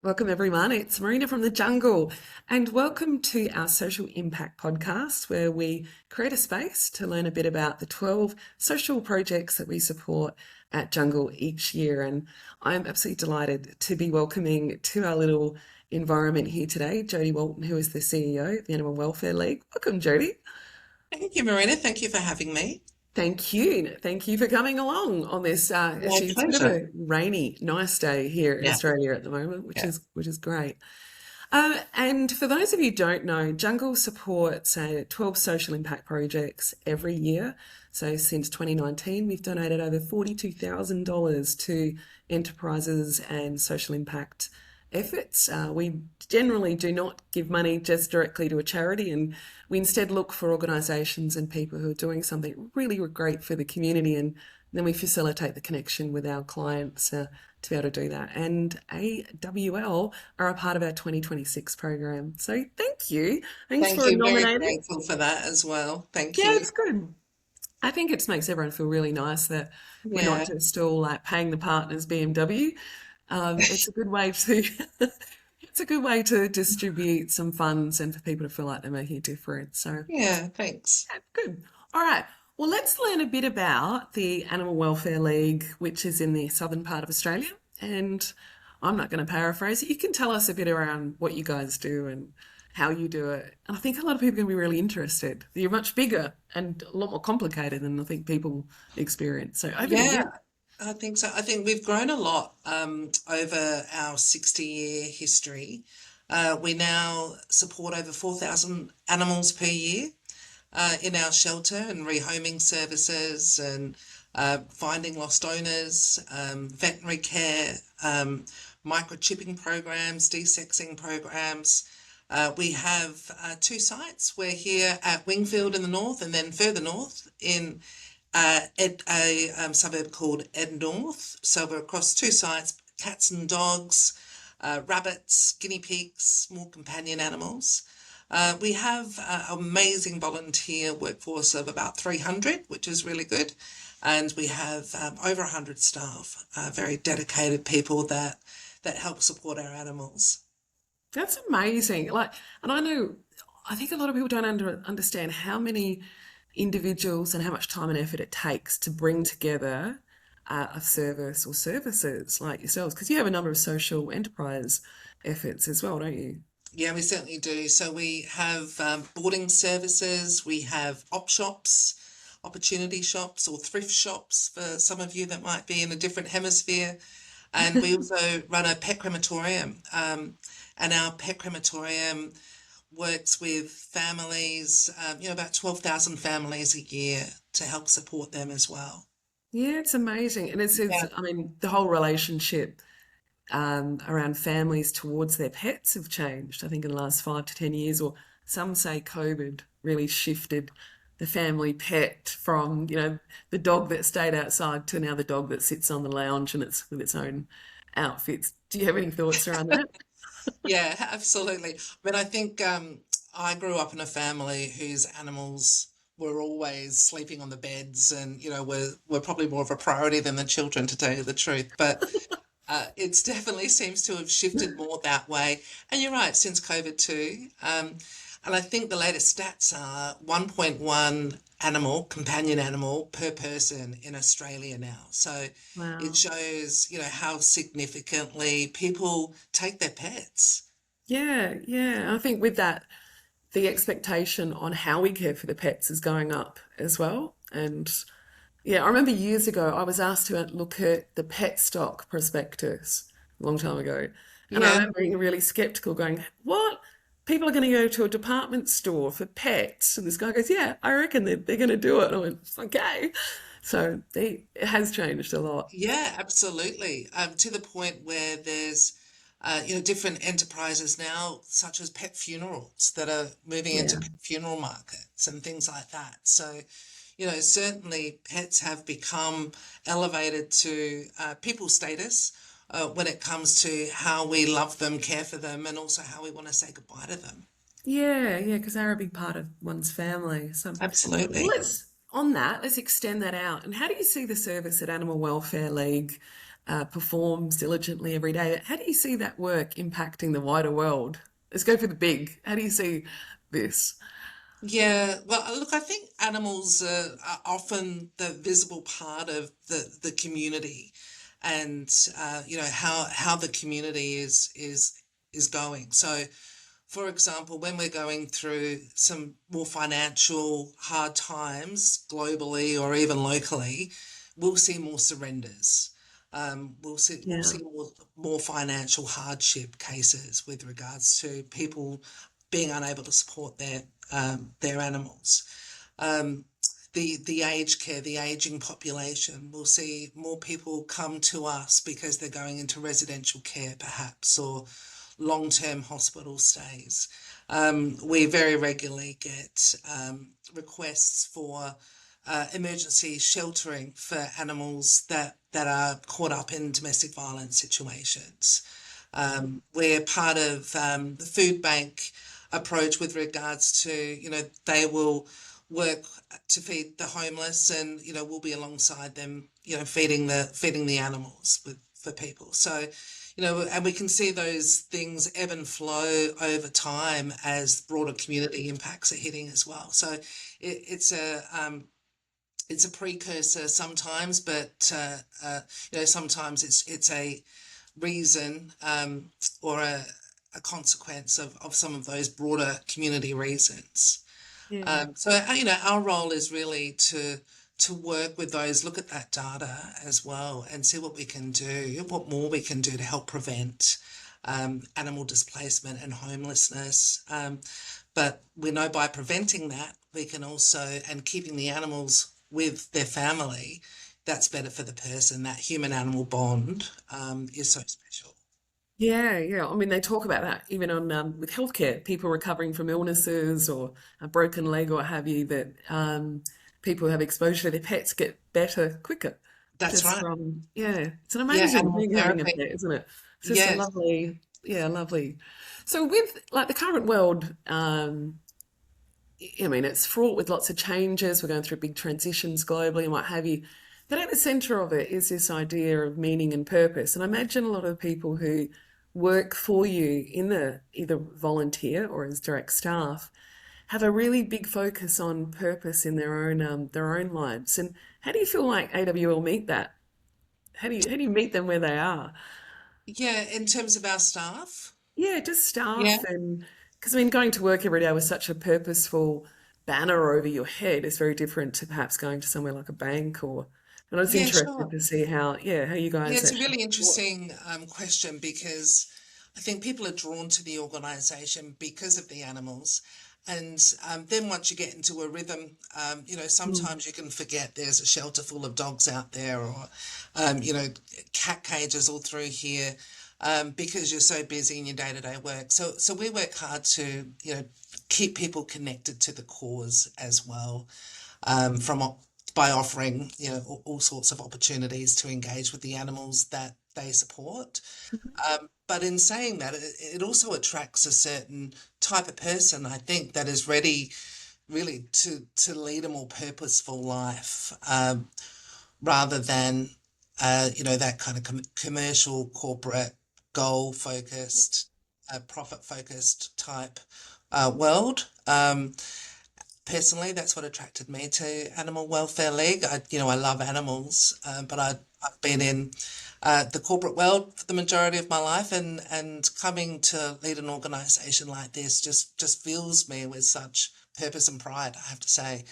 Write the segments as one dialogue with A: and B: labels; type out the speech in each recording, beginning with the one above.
A: Welcome, everyone. It's Marina from the Jungle, and welcome to our Social Impact podcast, where we create a space to learn a bit about the 12 social projects that we support at Jungle each year. And I'm absolutely delighted to be welcoming to our little environment here today, Jodi Walton, who is the CEO of the Animal Welfare League. Welcome, Jodi.
B: Thank you, Marina. Thank you for having me.
A: Thank you. Thank you for coming along on this.
B: My
A: Actually, it's a bit of
B: pleasure.
A: a rainy, nice day here in
B: Yeah,
A: Australia at the moment, which
B: yeah.
A: is great. And for those of you who don't know, Jungle supports 12 social impact projects every year. So since 2019, we've donated over $42,000 to enterprises and social impact efforts. We generally do not give money just directly to a charity, and we instead look for organisations and people who are doing something really great for the community, and then we facilitate the connection with our clients to be able to do that. And AWL are a part of our 2026 program. So thank you. Thanks
B: Thank
A: for
B: you. Very
A: nominating.
B: grateful for that as well. Thank
A: Yeah,
B: you.
A: it's good. I think it makes everyone feel really nice that we're not
B: Yeah,
A: just all like paying the partners BMW. It's a good way to it's a good way to distribute some funds and for people to feel like they're making a difference. So
B: yeah, thanks.
A: yeah, good. All right. Well, let's learn a bit about the Animal Welfare League, which is in the southern part of Australia. And I'm not going to paraphrase it. You can tell us a bit around what you guys do and how you do it. And I think a lot of people are going to be really interested. You're much bigger and a lot more complicated than I think people experience. So over to
B: Yeah,
A: you.
B: I think so. I think we've grown a lot over our 60-year history. We now support over 4,000 animals per year in our shelter and rehoming services and finding lost owners, veterinary care, microchipping programs, desexing programs. We have two sites. We're here at Wingfield in the north, and then further north in a suburb called Ed North. So we're across two sites: cats and dogs, rabbits, guinea pigs, small companion animals. We have an amazing volunteer workforce of about 300, which is really good. And we have over 100 staff, very dedicated people that help support our animals.
A: That's amazing. Like, and I know, I think a lot of people don't understand how many individuals and how much time and effort it takes to bring together a service or services like yourselves, because you have a number of social enterprise efforts as well, don't you?
B: Yeah, we certainly do. So we have boarding services, we have op shops, opportunity shops, or thrift shops for some of you that might be in a different hemisphere. And we also run a pet crematorium. And our pet crematorium works with families, about 12,000 families a year to help support them as well.
A: Yeah, it's amazing. And
B: Yeah.
A: I mean, the whole relationship around families towards their pets have changed, I think, in the last 5 to 10 years, or some say COVID really shifted the family pet from, the dog that stayed outside to now the dog that sits on the lounge and it's with its own outfits. Do you have any thoughts around that?
B: Yeah, absolutely. I think I grew up in a family whose animals were always sleeping on the beds and, were probably more of a priority than the children, to tell you the truth. But it's definitely seems to have shifted more that way. And you're right, since COVID too. And I think the latest stats are 1.1 companion animal per person in Australia now. So it
A: Wow.
B: shows, how significantly people take their pets.
A: Yeah, yeah. I think with that, the expectation on how we care for the pets is going up as well. And yeah, I remember years ago I was asked to look at the pet stock prospectus a long time ago. And I
B: Yeah,
A: remember being really skeptical, going, what? People are going to go to a department store for pets. And this guy goes, yeah, I reckon they're going to do it. And I went, okay. So it has changed a lot.
B: yeah, absolutely. To the point where there's, different enterprises now, such as pet funerals, that are moving into
A: Yeah.
B: pet funeral markets and things like that. So, certainly pets have become elevated to people status when it comes to how we love them, care for them, and also how we want to say goodbye to them.
A: Yeah, yeah, because they're a big part of one's family. So
B: Absolutely.
A: let's extend that out. And how do you see the service at Animal Welfare League? performs diligently every day. How do you see that work impacting the wider world? Let's go for the big. How do you see this?
B: Yeah, well, look, I think animals are often the visible part of the community, and how the community is going. So, for example, when we're going through some more financial hard times globally or even locally, we'll see more surrenders. We'll
A: Yeah.
B: see more financial hardship cases with regards to people being unable to support their animals. Um, the aged care, the aging population, will see more people come to us because they're going into residential care, perhaps, or long-term hospital stays. We very regularly get requests for emergency sheltering for animals that are caught up in domestic violence situations. We're part of the food bank approach with regards to, they will work to feed the homeless, and we'll be alongside them, feeding the animals for people. So, and we can see those things ebb and flow over time as broader community impacts are hitting as well. So it's a precursor sometimes, but sometimes it's a reason, or a consequence of some of those broader community reasons.
A: Yeah.
B: Our role is really to work with those, look at that data as well, and see what we can do, what more we can do to help prevent animal displacement and homelessness. But we know by preventing that, we can also, and keeping the animals with their family, that's better for the person. That human animal bond is so special.
A: Yeah, yeah. I mean, they talk about that even on with healthcare, people recovering from illnesses or a broken leg or what have you, that people who have exposure to their pets get better quicker.
B: That's
A: Just
B: right.
A: from, yeah, it's an
B: Yeah,
A: amazing
B: animal
A: thing having a
B: therapy.
A: pet, isn't it? It's just a
B: Yes.
A: lovely, yeah, lovely. So with like the current world, I mean, it's fraught with lots of changes. We're going through big transitions globally and what have you. But at the centre of it is this idea of meaning and purpose. And I imagine a lot of people who work for you in the either volunteer or as direct staff have a really big focus on purpose in their own lives. And how do you feel like AWL meet that? How do you meet them where they are?
B: Yeah, in terms of our staff.
A: Yeah, just
B: Yeah.
A: staff and because I mean, going to work every day with such a purposeful banner over your head is very different to perhaps going to somewhere like a bank or. And I was
B: Yeah,
A: interested
B: sure.
A: to see how you
B: Yeah,
A: guys
B: it's a
A: actually
B: really
A: support.
B: interesting question, because I think people are drawn to the organisation because of the animals. And then once you get into a rhythm,
A: Mm.
B: sometimes you can forget there's a shelter full of dogs out there, or, cat cages all through here, because you're so busy in your day-to-day work. So we work hard to, keep people connected to the cause as well, from by offering, all sorts of opportunities to engage with the animals that they support. But in saying that, it also attracts a certain type of person, I think, that is ready really to lead a more purposeful life, rather than that kind of commercial, corporate, goal focused, profit focused type world. Personally, that's what attracted me to Animal Welfare League. I love animals, but I've been in the corporate world for the majority of my life, and coming to lead an organisation like this just fills me with such purpose and pride, I have to say.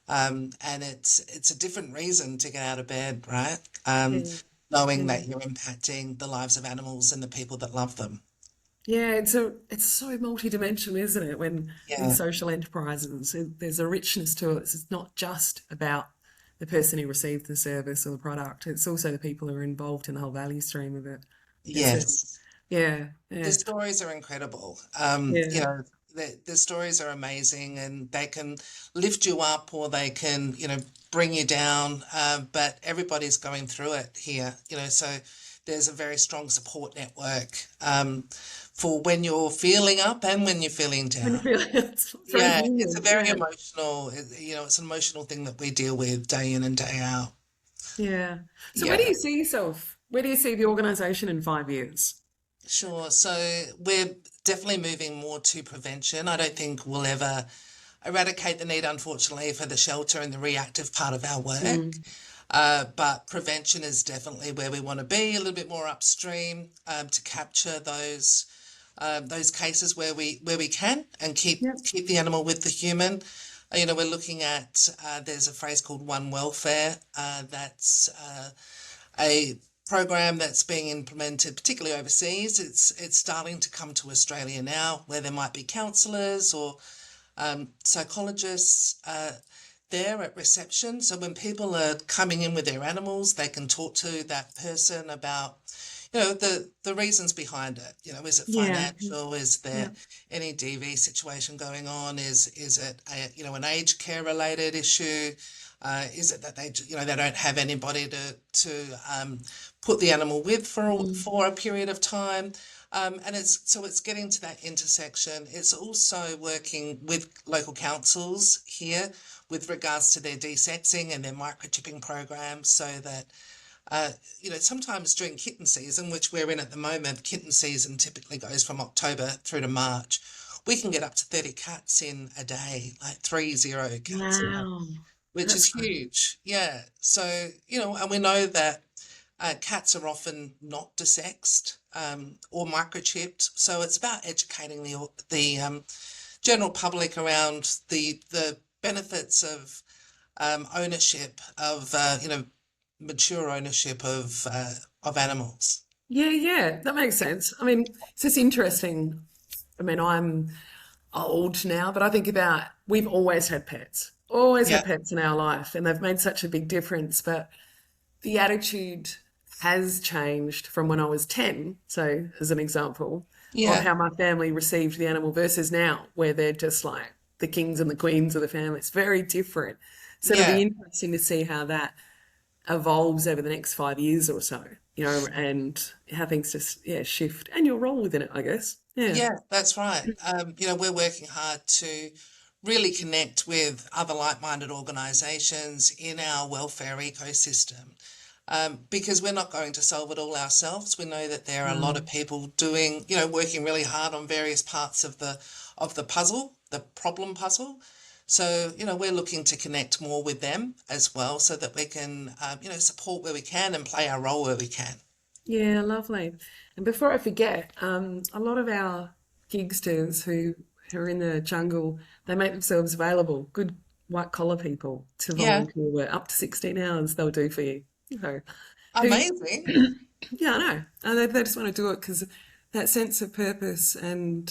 B: And it's a different reason to get out of bed, right?
A: Yeah,
B: Knowing
A: yeah.
B: that you're impacting the lives of animals and the people that love them.
A: Yeah, it's so multidimensional, isn't it? When these
B: Yeah.
A: social enterprises, there's a richness to it. It's not just about the person who received the service or the product. It's also the people who are involved in the whole value stream of it. It's a
B: Yes.
A: yeah,
B: The
A: yeah,
B: stories are incredible.
A: yeah.
B: The stories are amazing, and they can lift you up, or they can, bring you down. But everybody's going through it here, so there's a very strong support network, for when you're feeling up and when you're feeling
A: When you
B: down.
A: feel it's very
B: Yeah, it's a
A: human.
B: very
A: Yeah,
B: emotional, it's an emotional thing that we deal with day in and day out.
A: yeah. So where do
B: Yeah.
A: you see yourself? Where do you see the organisation in 5 years?
B: Sure. So we're definitely moving more to prevention. I don't think we'll ever eradicate the need, unfortunately, for the shelter and the reactive part of our work.
A: Mm.
B: But prevention is definitely where we want to be, a little bit more upstream, to capture those cases where we can and
A: Yep.
B: keep the animal with the human. We're looking at there's a phrase called one welfare. That's a program that's being implemented, particularly overseas. It's starting to come to Australia now, where there might be counsellors or psychologists there at reception. So when people are coming in with their animals, they can talk to that person about, the reasons behind it. Is it
A: Yeah.
B: financial? Is there
A: Yeah.
B: any DV situation going on? Is it an aged care related issue? Is it that they don't have anybody to put the animal with
A: Mm.
B: for a period of time? And it's getting to that intersection. It's also working with local councils here with regards to their desexing and their microchipping programs, so that sometimes during kitten season, which we're in at the moment, kitten season typically goes from October through to March. We can get up to 30 cats in a day, like 30 cats a day,
A: Wow.
B: which is
A: That's great.
B: huge. Yeah. So, and we know that cats are often not desexed or microchipped. So it's about educating the general public around the benefits of ownership of mature ownership of animals.
A: Yeah, yeah, that makes sense. I mean, it's just interesting. I mean, I'm old now, but I think about we've always
B: Yeah,
A: had pets in our life, and they've made such a big difference. But the attitude has changed from when I was 10, so as an example, of
B: yeah,
A: how my family received the animal versus now, where they're just like the kings and the queens of the family. It's very different. So it'll
B: yeah,
A: be interesting to see how that evolves over the next 5 years or so, and how things just, yeah, shift. And you'll roll within it, I guess. Yeah.
B: yeah, that's right. We're working hard to really connect with other like-minded organisations in our welfare ecosystem. Because we're not going to solve it all ourselves. We know that there are a lot of
A: Mm.
B: people doing, working really hard on various parts of the puzzle, the problem puzzle. So, we're looking to connect more with them as well, so that we can, support where we can and play our role where we can.
A: Yeah, lovely. And before I forget, a lot of our gigsters who are in the jungle, they make themselves available, good white collar people to
B: Yeah,
A: volunteer work. Up to 16 hours they'll do for you. So, who,
B: amazing.
A: yeah, I know. And they just want to do it because that sense of purpose and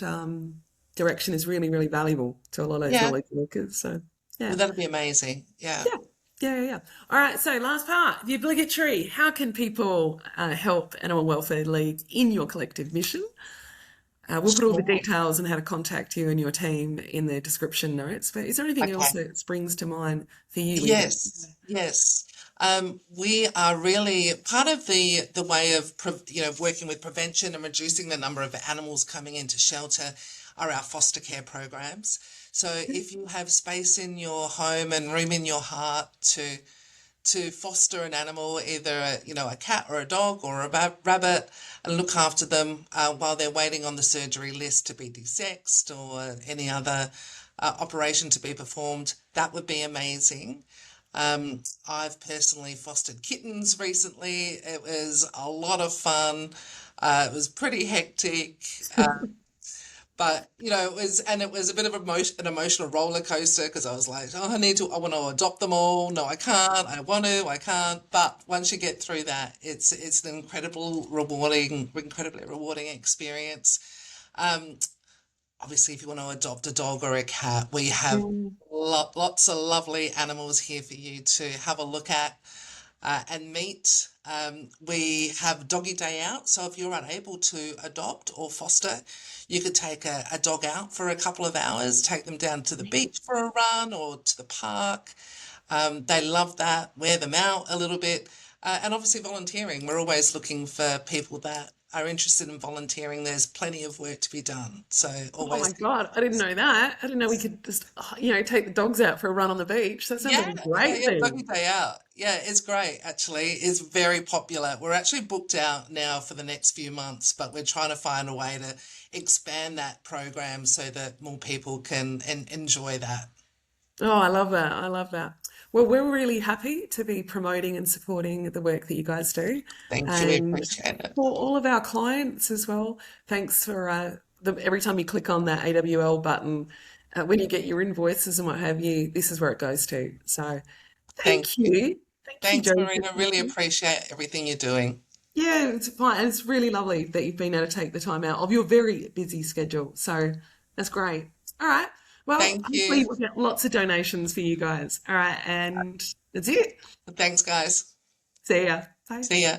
A: direction is really, really valuable to a lot of those
B: Yeah,
A: knowledge workers. So,
B: well,
A: yeah.
B: that'd be amazing. Yeah.
A: Yeah. Yeah, yeah, yeah. All right, so last part, the obligatory. How can people help Animal Welfare League in your collective mission? We'll put all the
B: Sure.
A: details and how to contact you and your team in the description notes. But is there anything else
B: Okay.
A: that springs to mind for you when you go?
B: Yes, yes. We are really part of the way of working with prevention and reducing the number of animals coming into shelter are our foster care programs. So if you have space in your home and room in your heart to foster an animal, either a cat or a dog or a rabbit, and look after them while they're waiting on the surgery list to be desexed or any other operation to be performed, that would be amazing. I've personally fostered kittens recently. It was a lot of fun. It was pretty hectic. But it was a bit of an emotional roller coaster, because I was like, oh, I want to adopt them all. No, I can't. I want to, I can't. But once you get through that, it's an incredibly rewarding experience. Um, Obviously, if you want to adopt a dog or a cat, we have
A: Mm.
B: lots of lovely animals here for you to have a look at and meet. We have Doggy Day Out, so if you're unable to adopt or foster, you could take a dog out for a couple of hours, take them down to the beach for a run or to the park. They love that, wear them out a little bit. And obviously volunteering. We're always looking for people that are interested in volunteering, there's plenty of work to be done. So
A: Oh my
B: always,
A: God, I didn't know that. I didn't know we could just, take the dogs out for a run on the beach. That sounds like
B: yeah,
A: a
B: yeah,
A: great
B: yeah, doggy
A: thing.
B: day out. Yeah, it's great actually. It's very popular. We're actually booked out now for the next few months, but we're trying to find a way to expand that program so that more people can enjoy that.
A: Oh, I love that. I love that. Well, we're really happy to be promoting and supporting the work that you guys do.
B: Thank you. We
A: And
B: appreciate it.
A: for all of our clients as well, thanks for every time you click on that AWL button, when you get your invoices and what have you, this is where it goes to. So
B: Thank
A: thank
B: you.
A: you. Thank you,
B: Thanks,
A: Jodi, for
B: Marina. Really
A: sharing.
B: appreciate everything you're doing.
A: Yeah, it's fine. And it's really lovely that you've been able to take the time out of your very busy schedule. So that's great. All right. Well,
B: Thank
A: hopefully
B: you.
A: we'll get lots of donations for you guys. All right. And that's it.
B: Thanks, guys.
A: See ya. Bye.
B: See ya.